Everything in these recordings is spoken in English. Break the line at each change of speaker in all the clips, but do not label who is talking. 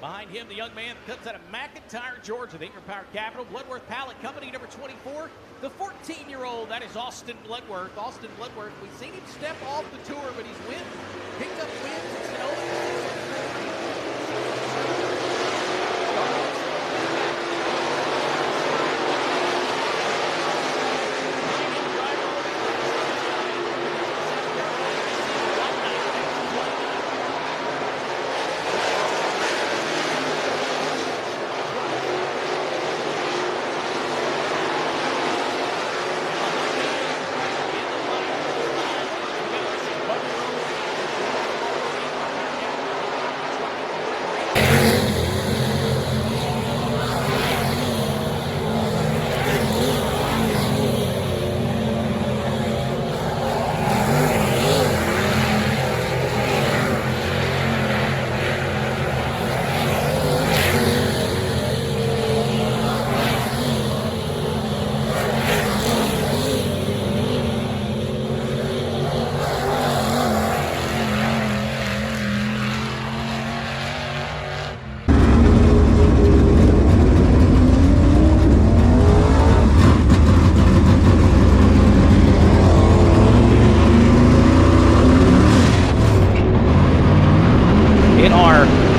Behind him, the young man that comes out of McIntyre, Georgia, the Power Capital, Bloodworth Pallet Company, number 24. The 14-year-old, that is Austin Bloodworth. Austin Bloodworth, we've seen him step off the tour, but he's picked up wins in Senoia.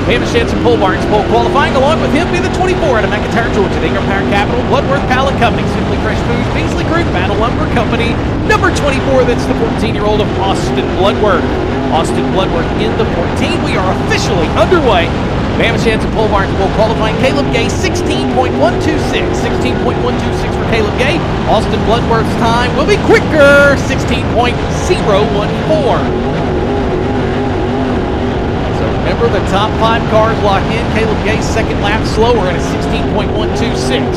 Penton Senoia pole qualifying. Along with him be the 24 out of McIntyre, Georgia, the Power Capital, Bloodworth Pallet Company, Simply Fresh Foods, Beasley Group, Battle Lumber Company, number 24. That's the 14-year-old of Austin Bloodworth. Austin Bloodworth in the 14. We are officially underway. Penton Senoia pole qualifying. Caleb Gay 16.126. 16.126 for Caleb Gay. Austin Bloodworth's time will be quicker. 16.014. Remember, the top 5 cars lock in. Caleb Gay's second lap slower at a 16.126.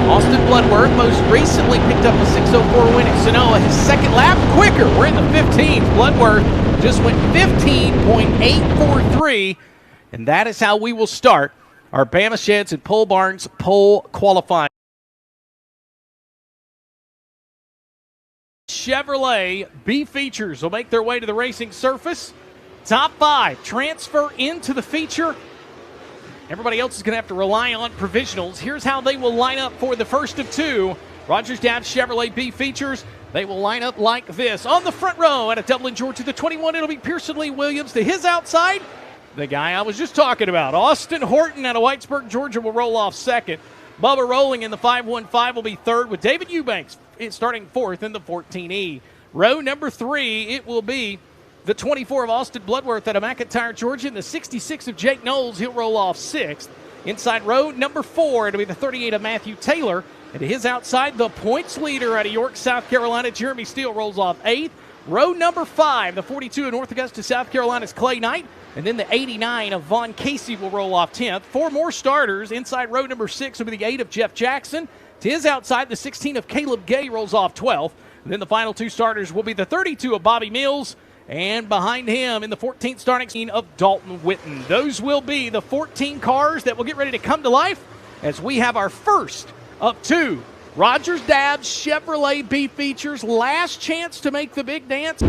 Austin Bloodworth most recently picked up a 6:04 win at Senoia. His second lap quicker. We're in the 15th. Bloodworth just went 15.843. And that is how we will start our Bama Sheds and Pole Barns pole qualifying. Chevrolet B features will make their way to the racing surface. Top 5 transfer into the feature. Everybody else is going to have to rely on provisionals. Here's how they will line up for the first of 2. Rogers Dabbs Chevrolet B features. They will line up like this. On the front row out of Dublin, Georgia, the 21, it'll be Pearson Lee Williams. To his outside, the guy I was just talking about, Austin Horton out of Whitesburg, Georgia, will roll off second. Bubba Rolling in the 515 will be third, with David Eubanks starting fourth in the 14E. Row number 3, it will be the 24 of Austin Bloodworth out of McIntyre, Georgia, and the 66 of Jake Knowles. He'll roll off 6th. Inside row number 4, it'll be the 38 of Matthew Taylor. And to his outside, the points leader out of York, South Carolina, Jeremy Steele, rolls off 8th. Row number 5, the 42 of North Augusta, South Carolina's Clay Knight. And then the 89 of Vaughn Casey will roll off 10th. 4 more starters. Inside row number 6 will be the 8 of Jeff Jackson. To his outside, the 16 of Caleb Gay rolls off 12th. And then the final 2 starters will be the 32 of Bobby Mills. And behind him in the 14th starting scene of Dalton Witten. Those will be the 14 cars that will get ready to come to life as we have our first of 2 Rogers Dabbs Chevrolet B features. Last chance to make the big dance.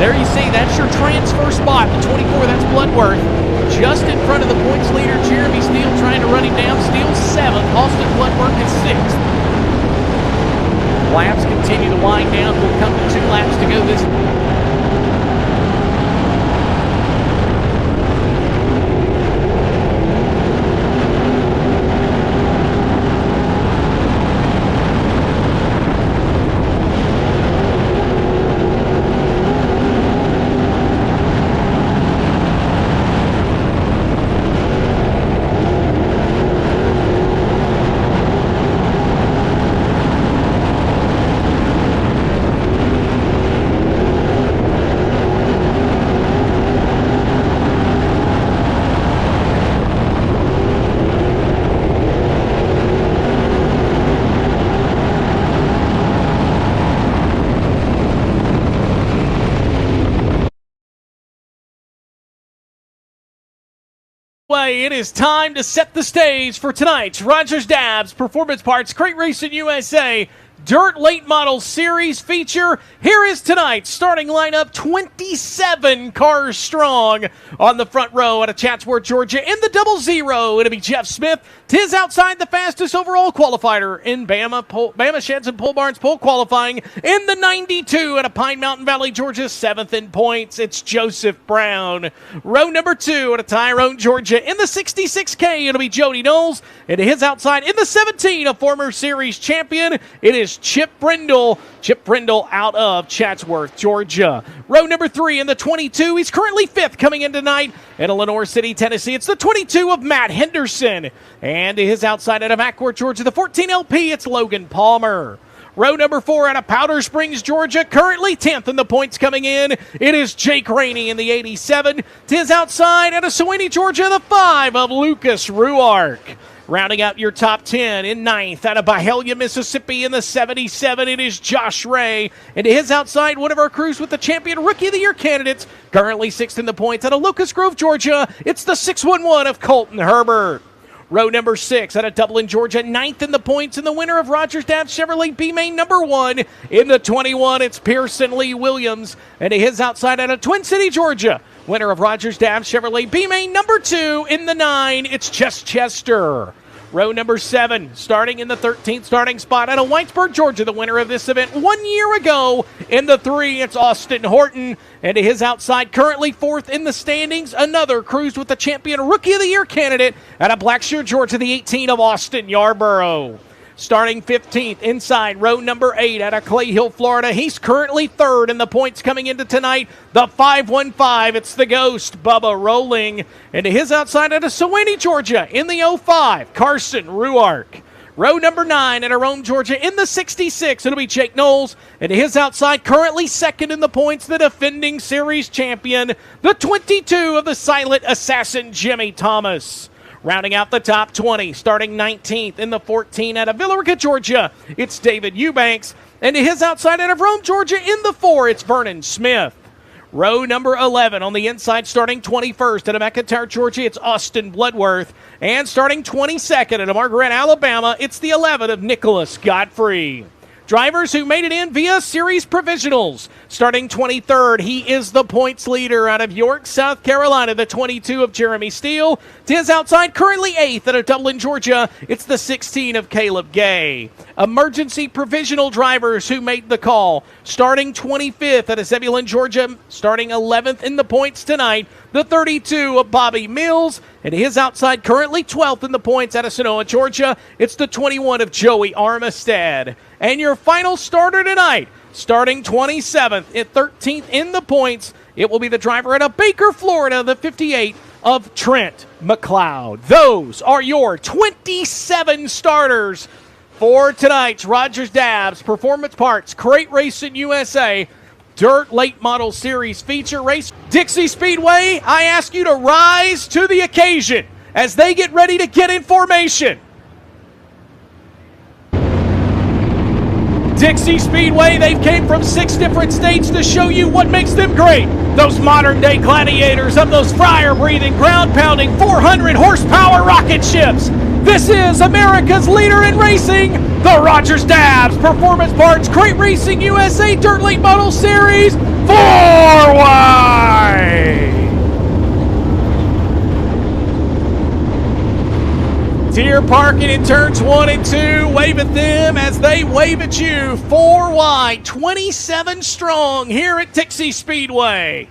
There you see, that's your transfer spot. The 24, that's Bloodworth. Just in front of the points leader, Jeremy Steele, trying to run him down. Steele 7th, Austin Bloodworth is 6th. Laps continue to wind down. We'll come to 2 laps to go this. It is time to set the stage for tonight's Rogers Dabbs Performance Parts Crate Racin USA Dirt Late Model Series feature. Here is tonight's starting lineup, 27 cars strong on the front row out of Chatsworth, Georgia. In the 00, it'll be Jeff Smith. Tis outside the fastest overall qualifier in Bama Sheds and Pole Barns pole qualifying. In the 92 out of Pine Mountain Valley, Georgia, 7th in points, it's Joseph Brown. Row number 2 out of Tyrone, Georgia. In the 66K, it'll be Jody Knowles. And to his outside, in the 17, a former series champion, it is Chip Brindle. Chip Brindle out of Chatsworth, Georgia. Row number 3 in the 22. He's currently 5th coming in tonight in Lenore City, Tennessee. It's the 22 of Matt Henderson. And to his outside out of Acworth, Georgia, the 14 LP, it's Logan Palmer. Row number 4 out of Powder Springs, Georgia, currently 10th in the points coming in. It is Jake Rainey in the 87. To his outside out of Sewanee, Georgia, the 5 of Lucas Ruark. Rounding out your top 10 in 9th out of Byhalia, Mississippi in the 77, it is Josh Ray. And to his outside, one of our crews with the champion Rookie of the Year candidates, currently 6th in the points out of Locust Grove, Georgia, it's the 611 of Colton Herbert. Row number 6 out of Dublin, Georgia, 9th in the points, and the winner of Rogers Dabbs Chevrolet B-Main number 1. In the 21, it's Pearson Lee Williams. And to his outside out of Twin City, Georgia, winner of Rogers Dabbs Chevrolet B-Main number 2. In the 9, it's Chester. Row number 7, starting in the 13th starting spot out of Whitesburg, Georgia, the winner of this event 1 year ago. In the 3, it's Austin Horton. And to his outside, currently 4th in the standings, another cruise with the champion Rookie of the Year candidate out of Blackshear, Georgia, the 18 of Austin Yarborough. Starting 15th inside row number 8 out of Clay Hill, Florida. He's currently 3rd in the points coming into tonight. The 515, it's the Ghost, Bubba Rolling. And to his outside out of Sewanee, Georgia, in the 05, Carson Ruark. Row number 9 at Rome, Georgia, in the 66, it'll be Jake Knowles. And to his outside, currently 2nd in the points, the defending series champion, the 22 of the Silent Assassin, Jimmy Thomas. Rounding out the top 20, starting 19th in the 14 out of Villarica, Georgia, it's David Eubanks. And to his outside out of Rome, Georgia, in the 4, it's Vernon Smith. Row number 11 on the inside, starting 21st out of McIntyre, Georgia, it's Austin Bloodworth. And starting 22nd out of Margaret, Alabama, it's the 11 of Nicholas Godfrey. Drivers who made it in via series provisionals. Starting 23rd, he is the points leader out of York, South Carolina, the 22 of Jeremy Steele. To his outside, currently 8th out of Dublin, Georgia, it's the 16 of Caleb Gay. Emergency provisional drivers who made the call. Starting 25th out of Zebulon, Georgia, starting 11th in the points tonight, the 32 of Bobby Mills. And his outside, currently 12th in the points out of Senoia, Georgia, it's the 21 of Joey Armistead. And your final starter tonight, starting 27th at 13th in the points, it will be the driver out of Baker, Florida, the 58 of Trent McLeod. Those are your 27 starters for tonight's Rogers Dabbs Performance Parts Crate Racin USA Dirt Late Model Series feature race. Dixie Speedway, I ask you to rise to the occasion as they get ready to get in formation. Dixie Speedway, they've came from 6 different states to show you what makes them great. Those modern-day gladiators of those fryer-breathing, ground-pounding, 400-horsepower rocket ships. This is America's leader in racing, the Rogers Dabbs Performance Parts Crate Racin USA Dirt Late Model Series. 4 wide. Tier parking in turns 1 and 2. Wave at them as they wave at you. 4 wide, 27 strong here at Dixie Speedway.